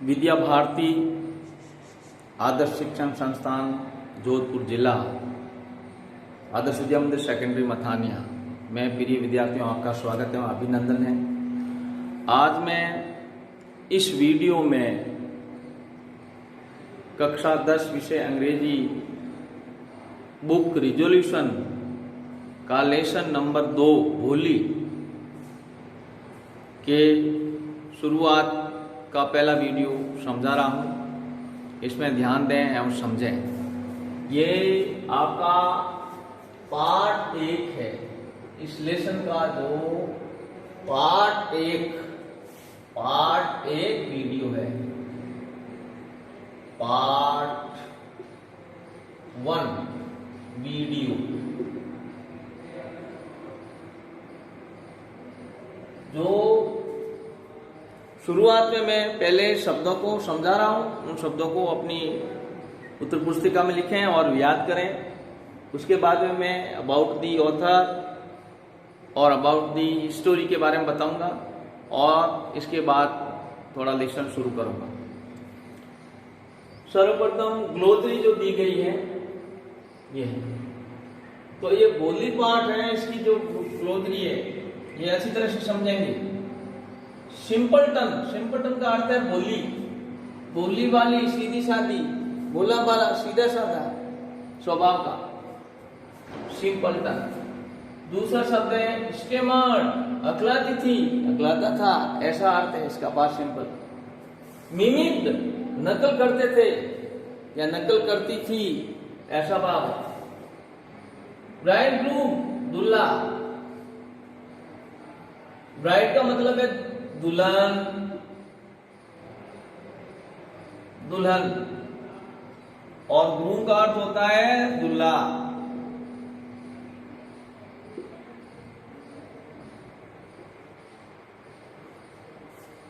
विद्या भारती आदर्श शिक्षण संस्थान जोधपुर जिला आदर्श विद्या मंदिर सेकेंडरी मथानिया में प्रिय विद्यार्थियों आपका स्वागत है, अभिनंदन है। आज मैं इस वीडियो में कक्षा 10 विषय अंग्रेजी बुक रिजोल्यूशन का लेसन नंबर 2 भोली के शुरुआत का पहला वीडियो समझा रहा हूँ। इसमें ध्यान दें एवं समझें। ये आपका पार्ट 1 है। इस लेसन का जो पार्ट 1 वीडियो है, पार्ट 1 वीडियो जो शुरुआत में मैं पहले शब्दों को समझा रहा हूं। उन शब्दों को अपनी उत्तर पुस्तिका में लिखें और याद करें। उसके बाद में मैं अबाउट दी ऑथर और अबाउट दी स्टोरी के बारे में बताऊंगा और इसके बाद थोड़ा लेसन शुरू करूंगा। सर्वप्रथम ग्लोसरी जो दी गई है ये है, तो ये बोली पार्ट है। इसकी जो ग्लोसरी है ये अच्छी तरह से समझेंगे। सिंपलटन का अर्थ है बोली वाली, सीधी सादी, बोला बाला, सीधा साधा स्वभाव का सिंपलटन। दूसरा शब्द है स्टेमर्ड, अकलाती थी, अकलाता था, ऐसा अर्थ है इसका। Past simple. मिमिक्ड, नकल करते थे या नकल करती थी, ऐसा भाव है। ब्राइड ग्रूम, दूल्हा। ब्राइड का मतलब है दुल्हन, और ग्रूम का अर्थ होता है दूल्हा।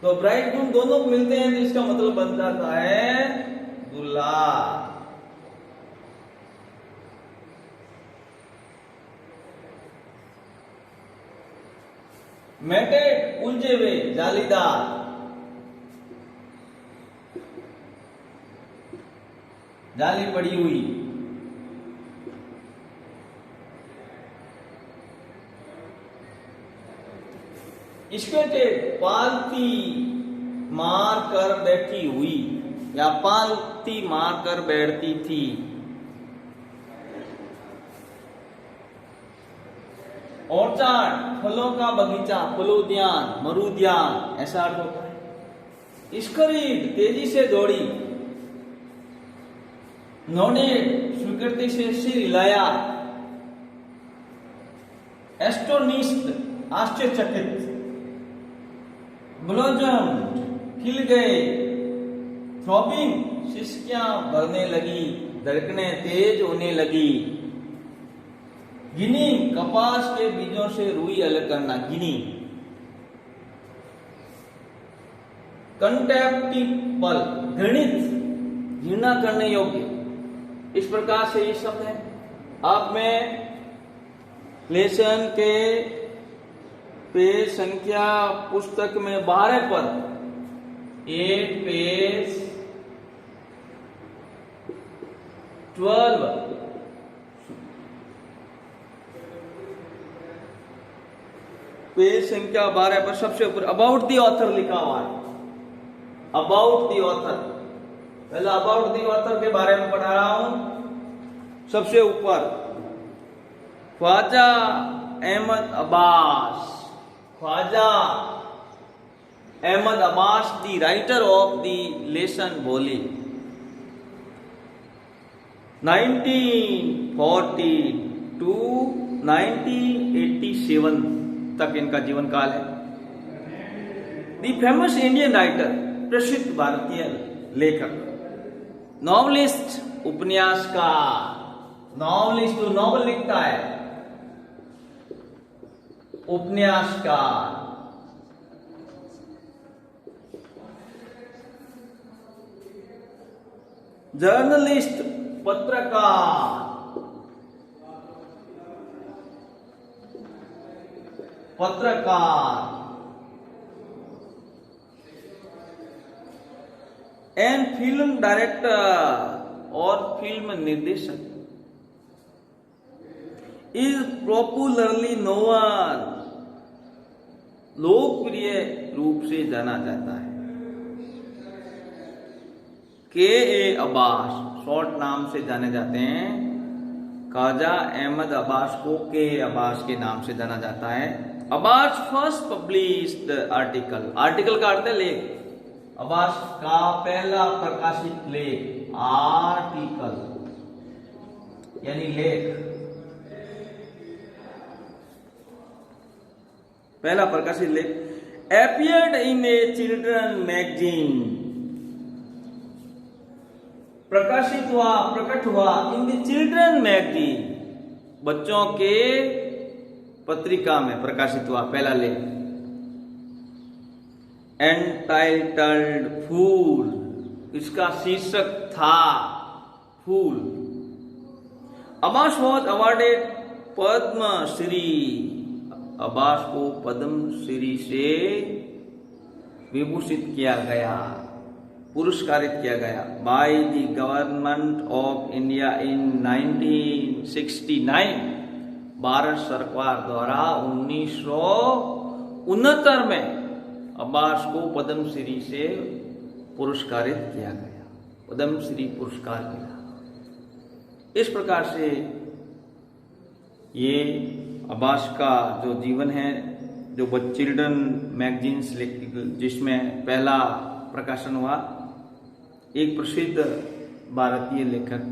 तो ब्राइड ग्रूम दोनों मिलते हैं तो इसका मतलब बन जाता है दूल्हा। मैटेड, उलझे हुए, जालीदार। जाली पड़ी हुई। स्केटेड, पालती मार कर बैठी हुई या पालती मार कर बैठती थी। ऑर्चार्ड, फलों का बगीचा, फलोद्यान, मरुद्यान, ऐसा अर्थ होता है। स्करीड, तेजी से दौड़ी। नोडेड, स्वीकृति से सिर हिलाया। एस्टोनिस्ड, आश्चर्यचकित। ब्लोजम्ड, खिल गए। थ्रॉबिंग, सिसकियां भरने लगी, धड़कनें तेज होने लगी। गिनिंग, कपास के बीजों से रुई अलग करना, गिनिंग। कंटेम्प्टिबल, घृणित, घृणा करने योग्य। इस प्रकार से ये शब्द है। अब मैं लेसन के पेज संख्या पुस्तक में 12 पर 8 पेज 12 पेज संख्या 12 पर सबसे ऊपर अबाउट दी ऑथर लिखा हुआ है। अबाउट दी ऑथर, पहले अबाउट दी ऑथर के बारे में पढ़ा रहा हूं। सबसे ऊपर ख्वाजा अहमद अब्बास। ख्वाजा अहमद अब्बास, दी राइटर ऑफ दी लेसन बोली। 1940 to 1987 तक इनका जीवन काल है। दी फेमस इंडियन राइटर, प्रसिद्ध भारतीय लेखक। नॉवलिस्ट, उपन्यासकार। नॉवलिस्ट जो नॉवल लिखता है, उपन्यासकार। जर्नलिस्ट, पत्रकार। एंड फिल्म डायरेक्टर और फिल्म निर्देशक इज पॉपुलरली नोन, लोकप्रिय रूप से जाना जाता है। के ए अब्बास शॉर्ट नाम से जाने जाते हैं। ख्वाजा अहमद अब्बास को के अब्बास के नाम से जाना जाता है। Abbas first published article, article का अर्थ है लेख। अब्बास का पहला प्रकाशित लेख, आर्टिकल यानी लेख, पहला प्रकाशित लेख, appeared in a children magazine, प्रकाशित हुआ, प्रकट हुआ इन द चिल्ड्रन मैगजीन, बच्चों के पत्रिका में प्रकाशित हुआ पहला लेख। एंटाइटल्ड फूल, इसका शीर्षक था फूल। अब्बास वॉज अवार्डेड पद्मश्री, अब्बास को पद्मश्री से विभूषित किया गया, पुरस्कारित किया गया by the government of India in 1969, Bharat सरकार द्वारा 1969 में अब्बास को पद्मश्री से पुरस्कारित किया गया, पद्मश्री पुरस्कार मिला। इस प्रकार से ये अब्बास का जो जीवन है, जो चिल्ड्रन मैगजीन्स जिसमें पहला प्रकाशन हुआ, एक प्रसिद्ध भारतीय लेखक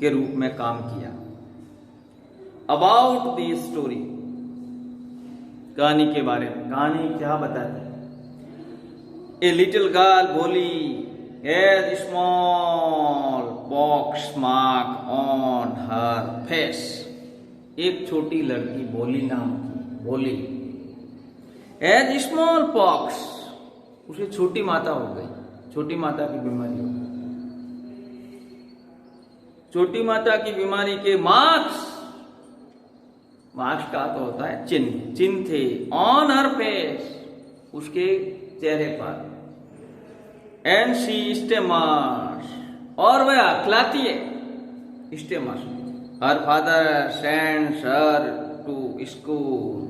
के रूप में काम किया। अबाउट द स्टोरी, कहानी के बारे में, कहानी क्या बताती है। ए लिटिल गर्ल बोली has small pox mark on her face, एक छोटी लड़की बोली नाम की, बोली हैज स्मॉल पॉक्स, उसे छोटी माता हो गई, छोटी माता की बीमारी हो गई। छोटी माता की बीमारी के मार्क्स, मार्क्स का तो होता है चिन्ह, चिन्ह थे ऑन हर फेस, उसके चेहरे पर। एंड शी स्टेमर्स, और वह अखलाती है, stammers. Her father sends her to school,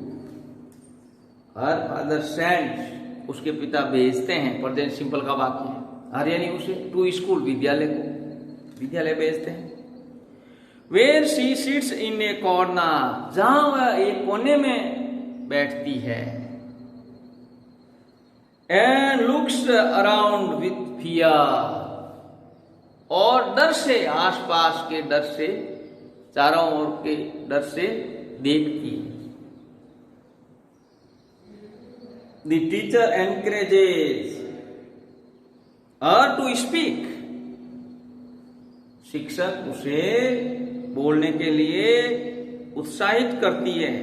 her father sends, उसके पिता भेजते हैं, प्रेजेंट सिंपल का वाक्य है, हर यानी उसे, टू स्कूल विद्यालय को, विद्यालय भेजते हैं। Where she sits in a corner, जहां वह एक कोने में बैठती है। And looks around with fear, और डर से, आसपास के डर से, चारों ओर के डर से देखती है। The teacher encourages her to speak, शिक्षक उसे बोलने के लिए उत्साहित करती है।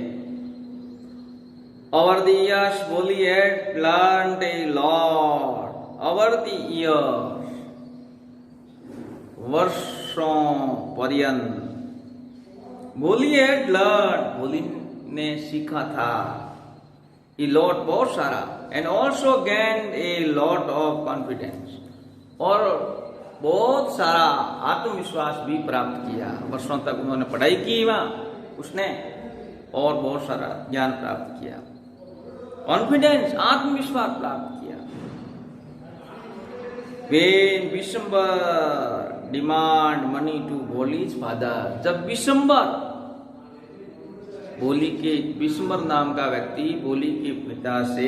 Over the years, Bolly had learned a lot. Over the years, वर्षों पर्यंत, बोली had learned, बोली ने सीखा था, a lot, बहुत सारा, and also gained a lot of confidence, और बहुत सारा आत्मविश्वास भी प्राप्त किया। वर्षों तक उन्होंने पढ़ाई की वहां उसने, और बहुत सारा ज्ञान प्राप्त किया, कॉन्फिडेंस, आत्मविश्वास प्राप्त किया। When Vishambar demand money to Boli's father, जब विशंबर, बोली के, विशंबर नाम का व्यक्ति बोली के पिता से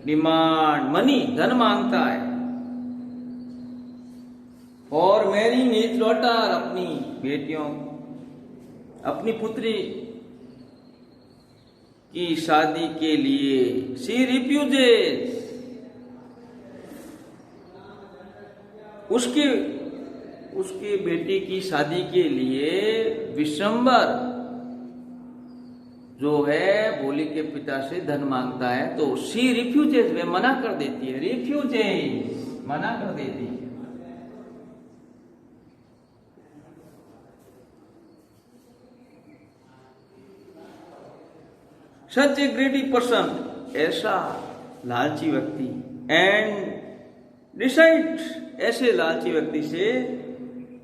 डिमांड मनी, धन मांगता है, और मैरिंग हिज डॉटर, अपनी बेटियों, अपनी पुत्री की शादी के लिए, शी रिफ्यूजेस, उसकी बेटी की शादी के लिए विशंबर जो है बोली के पिता से धन मांगता है, तो शी रिफ्यूजेस, वे मना कर देती है, रिफ्यूजेस, मना कर देती है। सच ए ग्रेडी पर्सन, ऐसा लालची व्यक्ति, एंड डिसाइड, ऐसे लालची व्यक्ति से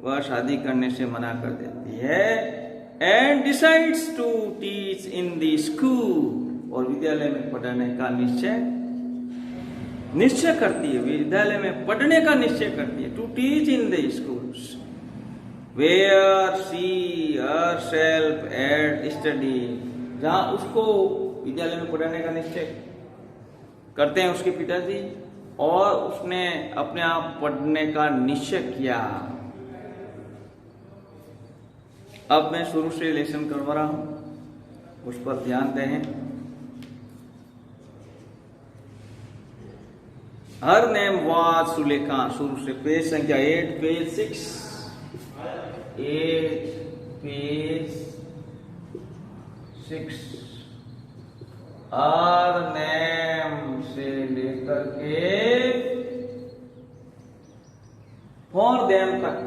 वह शादी करने से मना कर देती है। And decides to teach in the school, और विद्यालय में पढ़ाने का निश्चय करती है, विद्यालय में पढ़ने का निश्चय करती है। To teach in the schools where she herself had studied, जहां उसको विद्यालय में पढ़ाने का निश्चय करते हैं उसके पिताजी, और उसने अपने आप पढ़ने का निश्चय किया। अब मैं शुरू से लेसन करवा रहा हूं, उस पर ध्यान दें। हर नेम वाज सुलेखा, शुरू से पेज संख्या 8, पेज 6, 8 पेज 6। हर नेम से लेकर के फॉर देम तक,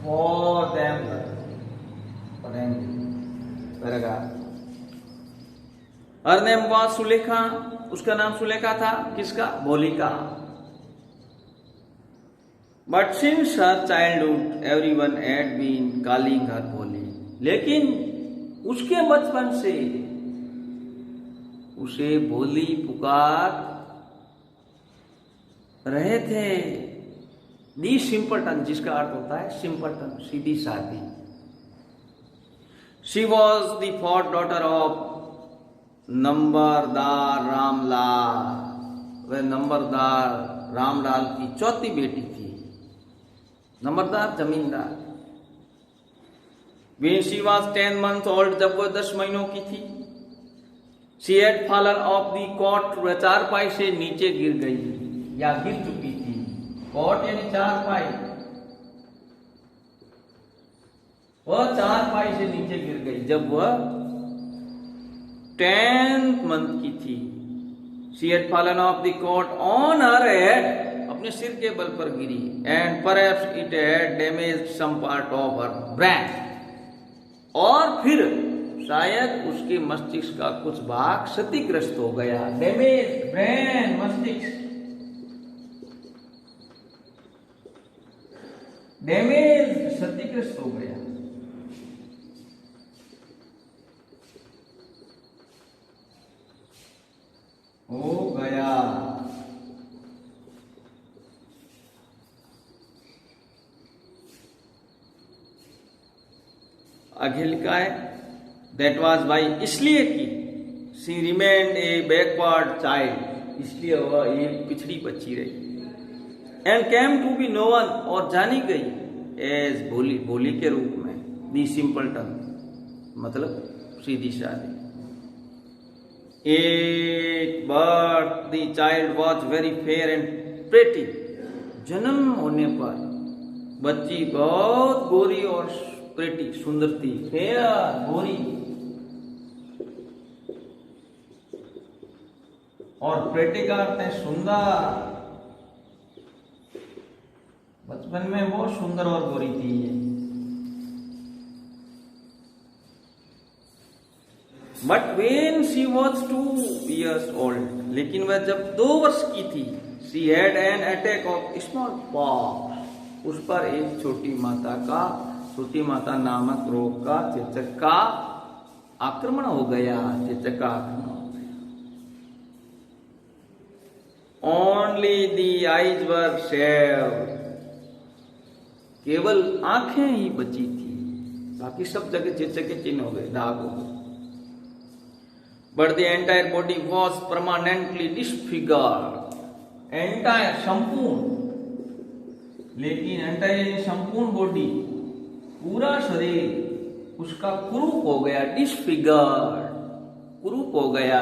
फॉर देम तक पढ़ेंगे paragraph. Her name was Sulekha, उसका नाम सुलेखा था। किसका? भोली का। But since her childhood everyone had been calling her Bholi, लेकिन उसके बचपन से उसे भोली पुकार रहे थे। दी सिंपलटन, जिसका अर्थ होता है सिंपलटन, सीधी सादी। She was the fourth daughter of Numberdar Ramlal, वह नंबरदार रामलाल की चौथी बेटी थी। नंबरदार जमींदार। When she was 10 months old, जब वह 10 महीनों की थी, she had fallen off the cot, वह चारपाई से नीचे गिर गई या गिर चुकी थी। कॉट यानी चारपाई, वह चारपाई से नीचे गिर गई जब वह 10th month की थी। She had fallen off the cot on her head, अपने सिर के बल पर गिरी। And perhaps it had damaged some part of her brain, और फिर शायद उसके मस्तिष्क का कुछ भाग क्षतिग्रस्त हो गया। डैमेज ब्रेन, मस्तिष्क डैमेज, क्षतिग्रस्त हो गया। हो गया। आगे लिखा है दैट वाज बाई, इसलिए कि she remained a backward child, इसलिए वह एक पिछड़ी बच्ची रही। And came to be known, और जानी गई एज भोली, भोली के रूप में। दी सिंपलटन मतलब सीधी सादी। At birth the child was very fair and pretty, जन्म होने पर बच्ची बहुत गोरी और प्रेटी, सुंदर थी। फेयर, गोरी, और प्रेटी का अर्थ है सुंदर। बचपन में वो सुंदर और गोरी थी ये। But when she was 2 years old, लेकिन वह जब 2 वर्ष की थी, she had an attack of small pox, उस पर एक छोटी माता नामक रोग का, चेचक का आक्रमण हो गया। चेचक का आक्रमण हो गया। Only the eyes were saved, केवल आंखें ही बची थी, बाकी सब जगह चेचक के चिन्ह हो गए, दाग हो गए। But the entire body was permanently disfigured, entire संपूर्ण, लेकिन एंटायर संपूर्ण बॉडी, पूरा शरीर उसका कुरूप हो गया। डिसफिगर्ड, कुरूप हो गया।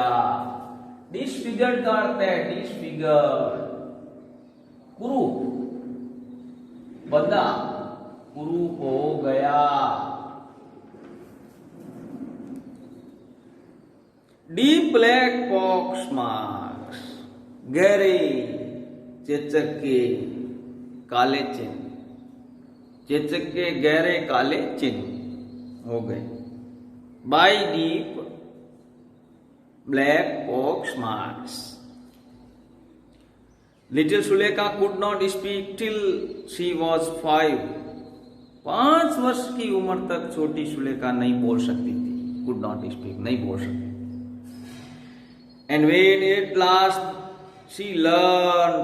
डिसफिगर्ड का अर्थ है डिसफिगर्ड, कुरूप, बदला, कुरूप हो गया। डीप ब्लैक पॉक्स मार्क्स, गहरे चेचक के काले चिन्ह, चेचक के गहरे काले चिन्ह हो गए। By deep black pox marks. Little Sulekha could not speak till she was 5। 5 वर्ष की उम्र तक छोटी सुलेखा नहीं बोल सकती थी, कुड नॉट स्पीक, नहीं बोल सकती। And when at last she learn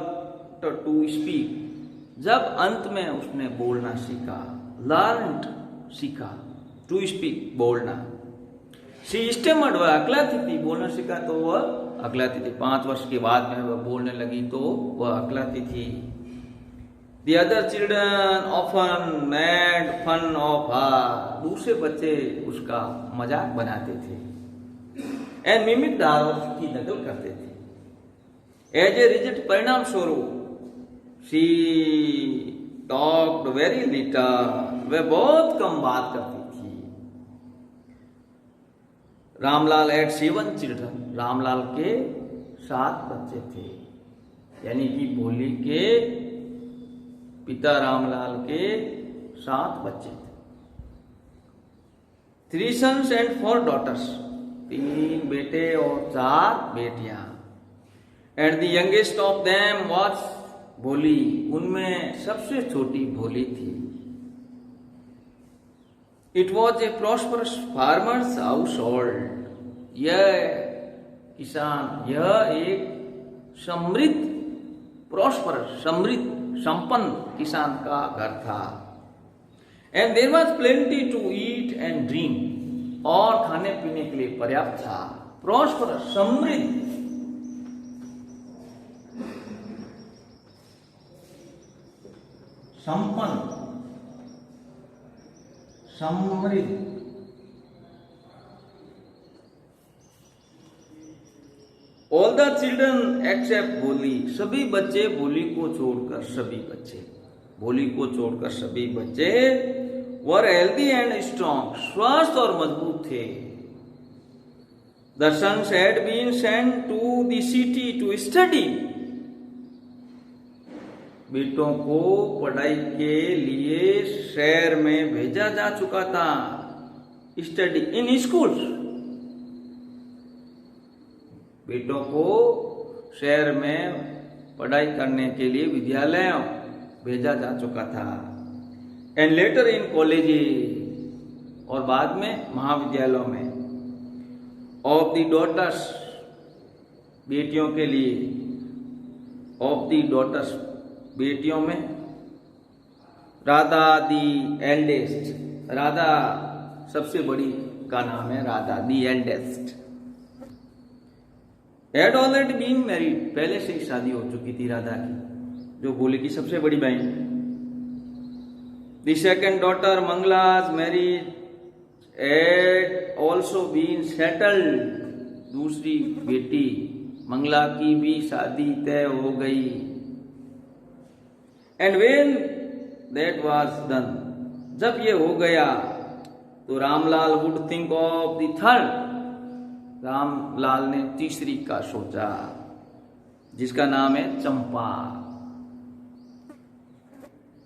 to speak, जब अंत में उसने बोलना सीखा, लर्न सीखा, टू स्पीक बोलना। शी स्टेमर्ड, वह अकलाती थी, बोलना सीखा तो वह अकलाती थी। 5 वर्ष के बाद में वह बोलने लगी तो वह अकलाती थी। The other children often made fun of her, दूसरे बच्चे उसका मजाक बनाते थे। And mimicked her, उसकी नकल करते थे। As a result, परिणाम स्वरूप she talked very little, वह बहुत कम बात करती थी। रामलाल had 7 children, रामलाल के 7 बच्चे थे, यानी कि भोली के पिता रामलाल के 7 बच्चे थे। 3 sons and 4 daughters, 3 बेटे और 4 बेटियां। And the youngest of them was भोली, उनमें सबसे छोटी भोली थी। It was a prosperous farmers house hold, यह किसान, यह एक समृद्ध, प्रॉस्परस, समृद्ध, संपन्न किसान का घर था। And there was plenty to eat and drink, और खाने पीने के लिए पर्याप्त था। प्रॉस्परस, समृद्ध, संपन्न, समृद्ध। ऑल द चिल्ड्रन एक्सेप्ट भोली, सभी बच्चे भोली को छोड़कर, सभी बच्चे भोली को छोड़कर सभी बच्चे वर हेल्दी एंड स्ट्रॉन्ग, स्वस्थ और मजबूत थे। The sons had been sent to the city to study, बेटों को पढ़ाई के लिए शहर में भेजा जा चुका था। स्टडी इन स्कूल, बेटों को शहर में पढ़ाई करने के लिए विद्यालय भेजा जा चुका था। एंड लेटर इन कॉलेज, और बाद में महाविद्यालयों में। ऑफ द डॉटर्स, बेटियों के लिए। ऑफ द डॉटर्स, बेटियों में। राधा दी एल्डेस्ट, राधा सबसे बड़ी का नाम है Radha, the eldest. Had already been married, पहले से ही शादी हो चुकी थी राधा की, जो भोली की सबसे बड़ी बहन। The second daughter Mangala's marriage had also been settled, दूसरी बेटी मंगला की भी शादी तय हो गई। And when that was done, जब ये हो गया तो Ramlal would think of the third, Ramlal ने तीसरी का सोचा, जिसका नाम है चंपा।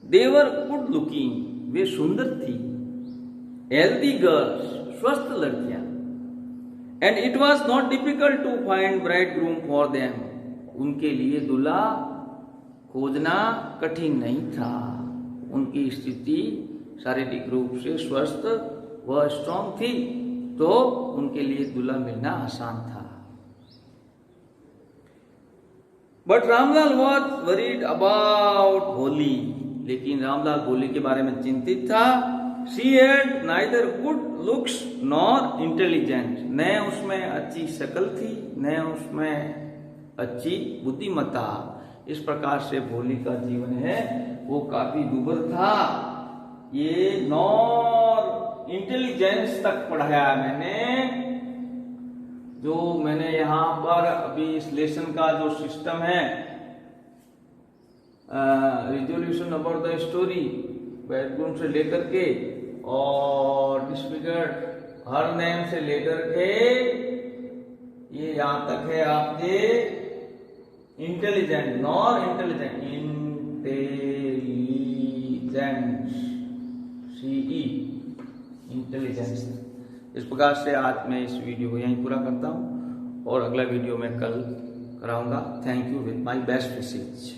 देवर गुड लुकिंग, वे सुंदर थी। हेल्दी गर्ल्स, स्वस्थ लड़कियां। And it was not difficult to find bridegroom for them, उनके लिए दूल्हा खोजना कठिन नहीं था। उनकी स्थिति शारीरिक रूप से स्वस्थ व स्ट्रांग थी, तो उनके लिए दूल्हा मिलना आसान था। But Ramlal was worried about भोली, लेकिन रामलाल भोली के बारे में चिंतित था। She had neither good looks nor intelligent, न उसमें अच्छी शक्ल थी न उसमें अच्छी बुद्धिमत्ता। इस प्रकार से भोली का जीवन है वो काफी दुर्बल था। ये नॉर इंटेलिजेंस तक पढ़ाया मैंने, जो मैंने यहाँ पर अभी इस लेसन का जो सिस्टम है, resolution about the story, background से लेकर के और डिस्फिगर्ड हर नेम से लेकर के ये यहाँ तक है आपके intelligent, nor intelligent, intelligence, CE, intelligence. इस प्रकार से आज मैं इस वीडियो को यहीं पूरा करता हूँ और अगला वीडियो में कल कराऊंगा। Thank you with my best wishes.